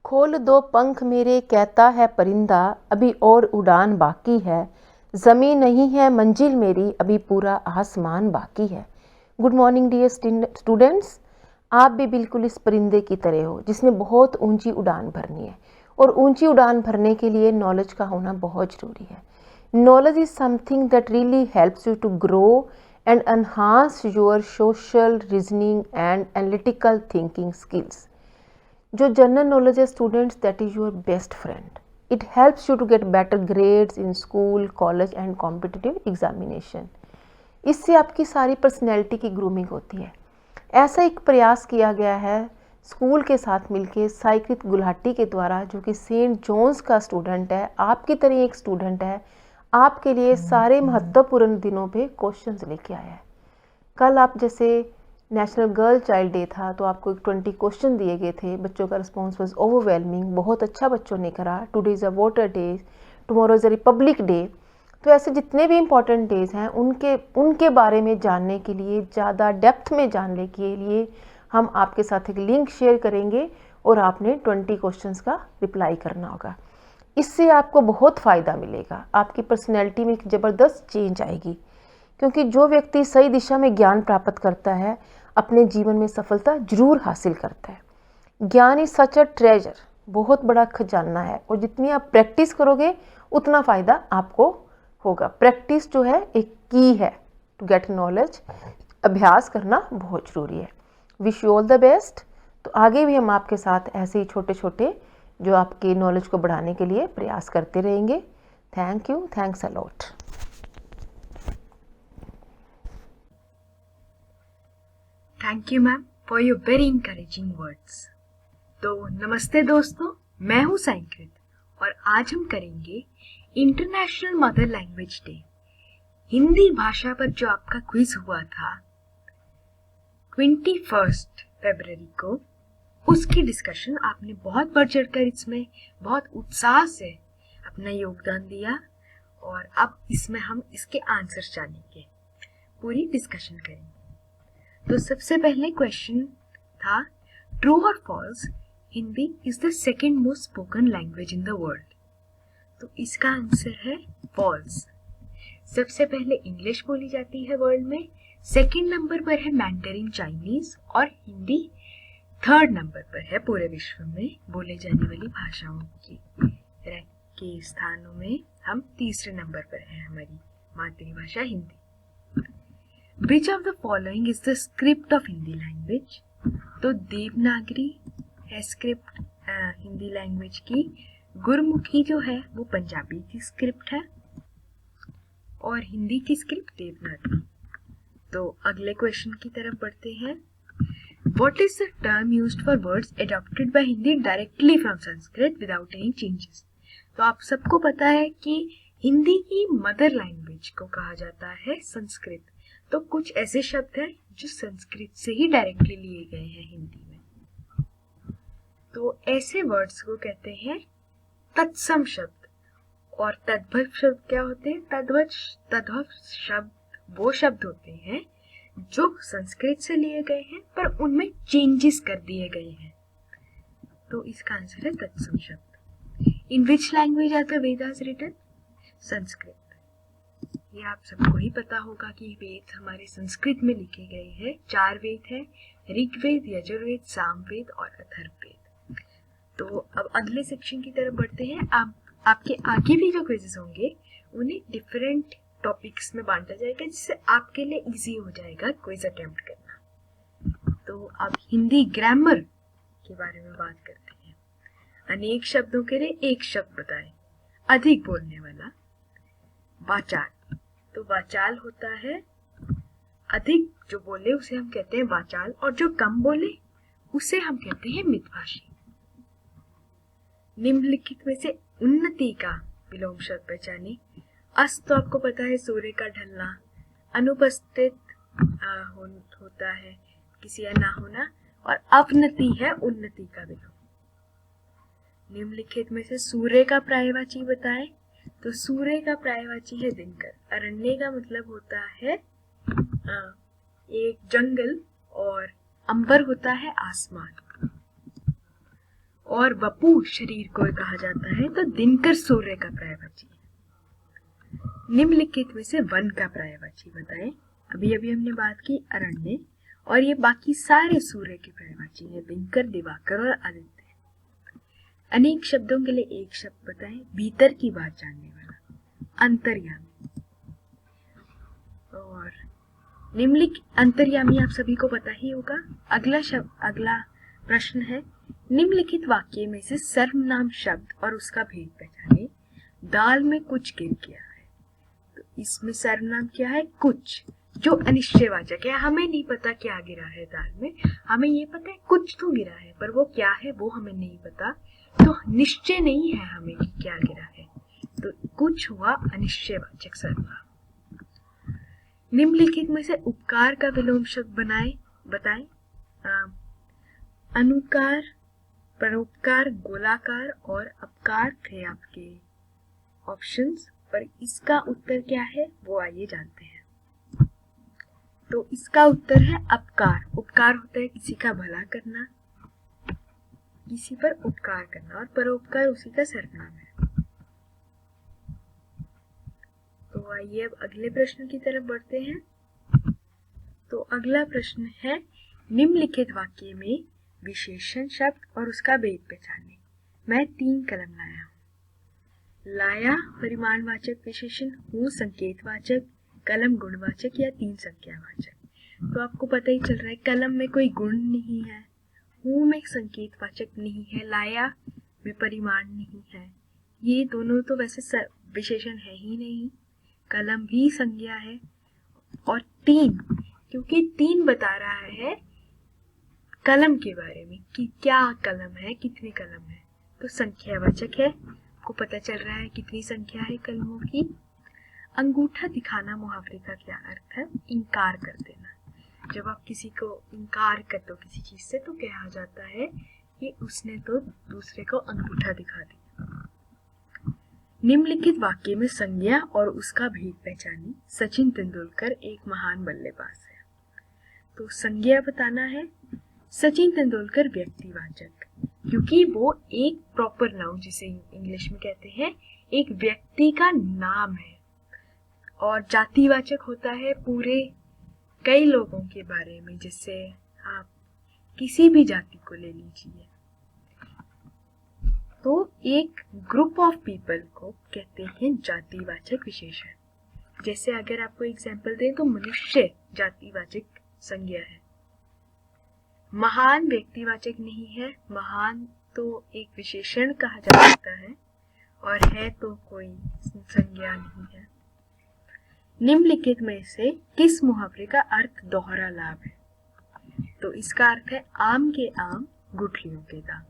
खोल दो पंख मेरे कहता है परिंदा, अभी और उड़ान बाकी है। ज़मीं नहीं है मंजिल मेरी, अभी पूरा आसमान बाकी है। Good morning dear students. आप भी बिल्कुल इस परिंदे की तरह हो जिसने बहुत ऊंची उड़ान भरनी है, और ऊंची उड़ान भरने के लिए नॉलेज का होना बहुत ज़रूरी है। Knowledge is something that really helps you to grow and enhance your social reasoning and analytical thinking skills. जो जनरल नॉलेज है students, that is your best friend. It helps you to get better grades in school, college and competitive examination. इससे आपकी सारी personality की grooming होती है। ऐसा एक प्रयास किया गया है स्कूल के साथ मिलकर साइकृत गुलाटी के द्वारा, जो कि सेंट जॉन्स का स्टूडेंट है, आपकी तरह एक स्टूडेंट है। आपके लिए सारे महत्वपूर्ण दिनों पे क्वेश्चंस लेके आया है। कल आप जैसे नेशनल गर्ल चाइल्ड डे था तो आपको 20 क्वेश्चन दिए गए थे। बच्चों का रिस्पॉन्स वाज ओवरवेलमिंग, बहुत अच्छा बच्चों ने करा। Today is a voter day, tomorrow is a republic day. तो ऐसे जितने भी इम्पोर्टेंट डेज़ हैं उनके बारे में जानने के लिए, ज़्यादा डेप्थ में जानने के लिए हम आपके साथ एक लिंक शेयर करेंगे और आपने 20 क्वेश्चंस का रिप्लाई करना होगा। इससे आपको बहुत फ़ायदा मिलेगा, आपकी पर्सनैलिटी में एक ज़बरदस्त चेंज आएगी, क्योंकि जो व्यक्ति सही दिशा में ज्ञान प्राप्त करता है अपने जीवन में सफलता जरूर हासिल करता है। ज्ञान इज सच अ ट्रेजर, बहुत बड़ा खजाना है, और जितनी आप प्रैक्टिस करोगे उतना फ़ायदा आपको होगा। प्रैक्टिस जो है एक की है टू गेट नॉलेज। अभ्यास करना बहुत ज़रूरी है। Wish you all the best. तो आगे भी हम आपके साथ ऐसे ही छोटे छोटे जो आपकी नॉलेज को बढ़ाने के लिए प्रयास करते रहेंगे। Thank you, thanks a lot. Thank you ma'am for your very encouraging words. तो नमस्ते दोस्तों, मैं हूँ साइकृत और आज हम करेंगे international mother language day, Hindi भाषा पर जो आपका क्विज हुआ था 21 फरवरी को, उसकी डिस्कशन। आपने बहुत बढ़ चढ़कर इसमें बहुत उत्साह से अपना योगदान दिया और अब इसमें हम इसके आंसर जानेंगे, पूरी डिस्कशन करेंगे। तो सबसे पहले क्वेश्चन था, ट्रू और false, Hindi is the second most spoken language in the world. तो इसका आंसर है फॉल्स। सबसे पहले इंग्लिश बोली जाती है वर्ल्ड में, सेकेंड नंबर पर है मैंडरिन चाइनीज, और हिंदी थर्ड नंबर पर है पूरे विश्व में बोले जाने वाली भाषाओं के स्थानों में। हम तीसरे नंबर पर है हमारी मातृभाषा Hindi. Which of the following is the script of Hindi language? तो देवनागरी है स्क्रिप्ट हिंदी लैंग्वेज की। गुरमुखी जो है वो पंजाबी की स्क्रिप्ट है, और हिंदी की स्क्रिप्ट देवनागरी। तो अगले क्वेश्चन की तरफ बढ़ते हैं। What is the term used for words adopted by Hindi directly from Sanskrit without any changes? तो आप सबको पता है कि हिंदी की मदर लैंग्वेज को कहा जाता है संस्कृत। तो कुछ ऐसे शब्द हैं जो संस्कृत से ही डायरेक्टली लिए गए हैं हिंदी में। तो ऐसे वर्ड्स को कहते हैं तत्सम शब्द। और तद्भव शब्द क्या होते हैं? तद्भव शब्द वो शब्द होते हैं जो संस्कृत से लिए गए हैं पर उनमें चेंजेस कर दिए गए हैं। तो इसका आंसर है तत्सम शब्द। In which language are the Vedas written? Sanskrit. ये आप सबको ही पता होगा कि वेद हमारे संस्कृत में लिखे गए हैं। 4 वेद हैं, ऋग्वेद, यजुर्वेद, सामवेद और अथर्ववेद। तो अब अगले सेक्शन की तरफ बढ़ते हैं। आपके आगे भी जो क्विज़ेस होंगे उन्हें डिफरेंट टॉपिक्स में बांटा जाएगा, जिससे आपके लिए इजी हो जाएगा क्विज अटेम्प्ट करना। तो अब हिंदी ग्रामर के बारे में बात करते हैं। अनेक शब्दों के लिए एक शब्द बताएं। अधिक बोलने वाला वाचाल। तो वाचाल होता है अधिक जो बोले उसे हम कहते हैं वाचाल, और जो कम बोले उसे हम कहते हैं मितभाषी। निम्नलिखित में से उन्नति का विलोम शब्द पहचाने। अस्त तो आपको पता है सूर्य का ढलना, अनुपस्थित होता है किसी का ना होना, और अवनति है उन्नति का विलोम। निम्नलिखित में से सूर्य का पर्यायवाची बताएं। तो सूर्य का पर्यायवाची है दिनकर। अरण्य का मतलब होता है एक जंगल, और अंबर होता है आसमान। और वपु शरीर को कहा जाता है, तो दिनकर सूर्य का पर्यायवाची है। निम्नलिखित में से वन का पर्यायवाची बताएं। अभी अभी हमने बात की अरण्य, और ये बाकी सारे सूर्य के पर्यायवाची हैं, दिनकर, दिवाकर और आदित्य। अनेक शब्दों के लिए एक शब्द बताएं। भीतर की बात जानने वाला, अंतर्यामी। और निम्नलिखित अंतर्यामी आप सभी को पता ही होगा। अगला प्रश्न है, निम्नलिखित वाक्य में से सर्वनाम शब्द और उसका भेद पहचाने। दाल में कुछ गिर गया है, तो इसमें सर्वनाम क्या है? कुछ, जो अनिश्चयवाचक है। हमें नहीं पता क्या गिरा है दाल में, हमें ये पता है कुछ तो गिरा है, पर वो क्या है वो हमें नहीं पता, तो निश्चय नहीं है हमें कि क्या गिरा है। तो कुछ हुआ अनिश्चयवाचक सर्वनाम। निम्नलिखित में से उपकार का विलोम शब्द बताएं। अनुकार, परोपकार, गोलाकार और अपकार थे आपके ऑप्शंस, पर इसका उत्तर क्या है वो आइए जानते हैं। तो इसका उत्तर है अपकार। उपकार होता है किसी का भला करना, किसी पर उपकार करना, और परोपकार उसी का सर्वनाम है। तो आइए अब अगले प्रश्न की तरफ बढ़ते हैं। तो अगला प्रश्न है, निम्नलिखित वाक्य में विशेषण शब्द और उसका भेद पहचाने। मैं 3 कलम लाया हूँ। लाया परिमाणवाचक विशेषण, हूँ संकेतवाचक, कलम गुणवाचक या 3 संख्यावाचक। तो आपको पता ही चल रहा है कलम में कोई गुण नहीं है, हूँ में संकेतवाचक नहीं है, लाया में परिमाण नहीं है। ये दोनों तो वैसे विशेषण है ही नहीं। कलम भी संज्ञा है, और 3 क्योंकि 3 बता रहा है कलम के बारे में कि क्या कलम है, कितनी कलम है, तो संख्यावाचक है। आपको पता चल रहा है कितनी संख्या है कलमों की। अंगूठा दिखाना मुहावरे का क्या अर्थ है? इनकार कर देना। जब आप किसी को इनकार कर दो किसी चीज से, तो कहा जाता है कि उसने तो दूसरे को अंगूठा दिखा दिया। निम्नलिखित वाक्य में संज्ञा और उसका भेद पहचानी। सचिन तेंदुलकर एक महान बल्लेबाज है। तो संज्ञा बताना है। सचिन तेंदुलकर व्यक्तिवाचक, क्योंकि वो एक प्रॉपर नाउन, जिसे इंग्लिश में कहते हैं, एक व्यक्ति का नाम है। और जातिवाचक होता है पूरे कई लोगों के बारे में, जिससे आप किसी भी जाति को ले लीजिए। तो एक ग्रुप ऑफ पीपल को कहते हैं जातिवाचक विशेषण। जैसे अगर आपको एग्जाम्पल दें तो मनुष्य जातिवाचक संज्ञा है। महान व्यक्तिवाचक नहीं है, महान तो एक विशेषण कहा जा सकता है, और है तो कोई संज्ञा नहीं है। निम्नलिखित में से किस मुहावरे का अर्थ दोहरा लाभ है? तो इसका अर्थ है आम के आम, गुठलियों के दाम।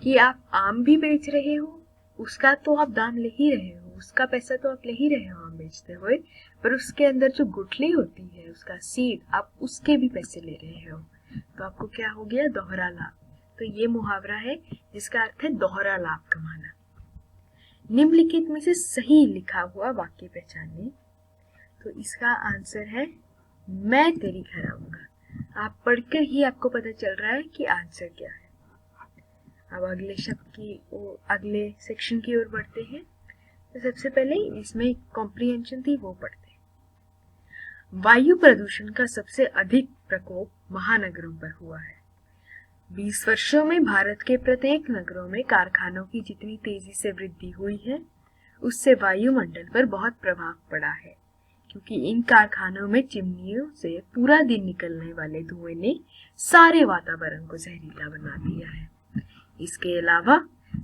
कि आप आम भी बेच रहे हो, उसका तो आप दाम ले ही रहे हो, उसका पैसा तो आप ले ही रहे हो आम बेचते हुए, पर उसके अंदर जो गुठली होती है, उसका सीड, आप उसके भी पैसे ले रहे हो। तो आपको क्या हो गया? दोहरा लाभ। तो ये मुहावरा है जिसका अर्थ है दोहरा लाभ कमाना। निम्नलिखित में से सही लिखा हुआ वाक्य पहचाने। तो इसका आंसर है मैं तेरी घर आऊंगा। आप पढ़कर ही आपको पता चल रहा है कि आंसर क्या है। अब अगले सेक्शन की ओर बढ़ते हैं। तो सबसे पहले इसमें कॉम्प्रिहेंशन थी, वो पढ़ते हैं। वायु प्रदूषण का सबसे अधिक प्रकोप महानगरों पर हुआ है। 20 वर्षों में भारत के प्रत्येक नगरों में कारखानों की जितनी तेजी से वृद्धि हुई है, उससे वायुमंडल पर बहुत प्रभाव पड़ा है, क्योंकि इन कारखानों में चिमनियों से पूरा दिन निकलने वाले धुएं ने सारे वातावरण को जहरीला बना दिया है। इसके अलावा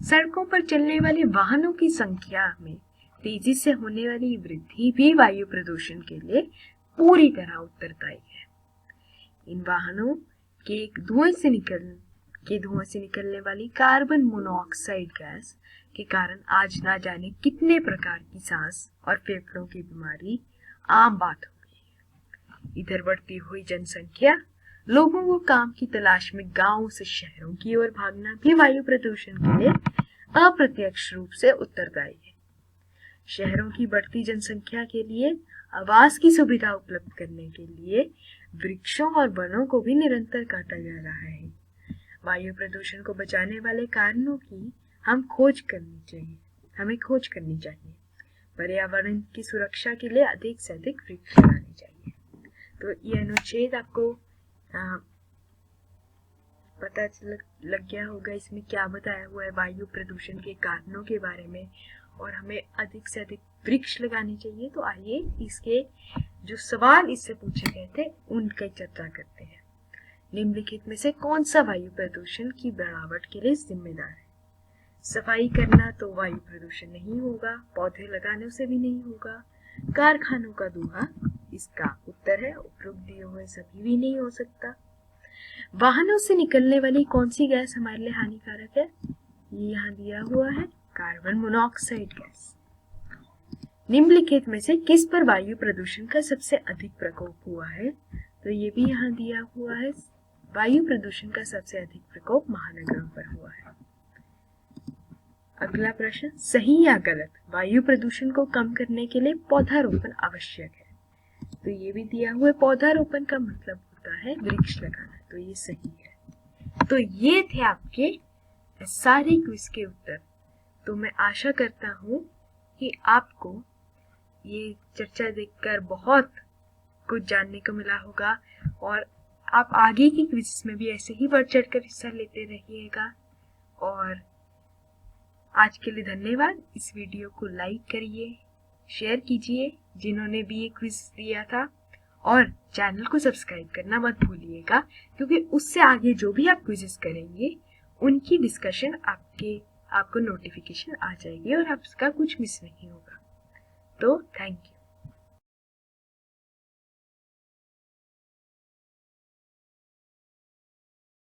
सड़कों पर चलने वाले वाहनों की संख्या में तेजी से होने वाली वृद्धि भी वायु प्रदूषण के लिए पूरी तरह उत्तरदायी है। इन वाहनों के धुएं से निकलने वाली कार्बन मोनोऑक्साइड गैस के कारण आज ना जाने कितने प्रकार की सांस और फेफड़ों की बीमारी आम बात हो गई है। इधर बढ़ती हुई जनसंख्या, लोगों को काम की तलाश में गांवों से शहरों की ओर भागना भी वायु प्रदूषण के लिए अप्रत्यक्ष रूप से उत्तरदायी है। शहरों की बढ़ती जनसंख्या के लिए आवास की सुविधा उपलब्ध करने के लिए वृक्षों और वनों को भी निरंतर काटा जा रहा है। वायु प्रदूषण को बचाने वाले कारणों की हमें खोज करनी चाहिए। पर्यावरण की सुरक्षा के लिए अधिक से अधिक वृक्ष लगाने चाहिए। तो ये अनुच्छेद आपको पता लग गया होगा इसमें क्या बताया हुआ है वायु प्रदूषण के कारणों के बारे में, और हमें अधिक से अधिक वृक्ष लगाने चाहिए। तो आइए इसके जो सवाल इससे पूछे गए थे उनकी चर्चा करते हैं। निम्नलिखित में से कौन सा वायु प्रदूषण की बढ़ावट के लिए जिम्मेदार है? सफाई करना तो वायु प्रदूषण नहीं होगा, पौधे लगाने से भी नहीं होगा, कारखानों का धुआं इसका उत्तर है, उपरोक्त दिए हुए सभी भी नहीं हो सकता। वाहनों से निकलने वाली कौन सी गैस हमारे लिए हानिकारक है? ये यहाँ दिया हुआ है, कार्बन मोनोऑक्साइड गैस। निम्नलिखित में से किस पर वायु प्रदूषण का सबसे अधिक प्रकोप हुआ है? तो ये भी यहाँ दिया हुआ है, वायु प्रदूषण का सबसे अधिक प्रकोप महानगरों पर हुआ है। अगला प्रश्न, सही या गलत? वायु प्रदूषण को कम करने के लिए पौधारोपण आवश्यक है। तो ये भी दिया हुआ है, पौधारोपण का मतलब होता है वृक्ष लगाना। तो ये सही है। तो ये थे आपके सारे क्विज के उत्तर। तो मैं आशा करता हूँ कि आपको ये चर्चा देखकर बहुत कुछ जानने को मिला होगा, और आप आगे की क्विज़ में भी ऐसे ही बढ़ चढ़कर हिस्सा लेते रहिएगा। और आज के लिए धन्यवाद। इस वीडियो को लाइक करिए, शेयर कीजिए जिन्होंने भी ये क्विज दिया था, और चैनल को सब्सक्राइब करना मत भूलिएगा, क्योंकि उससे आगे जो भी आप क्विजेस करेंगे उनकी डिस्कशन आपको नोटिफिकेशन आ जाएगी और आपका कुछ मिस नहीं होगा। तो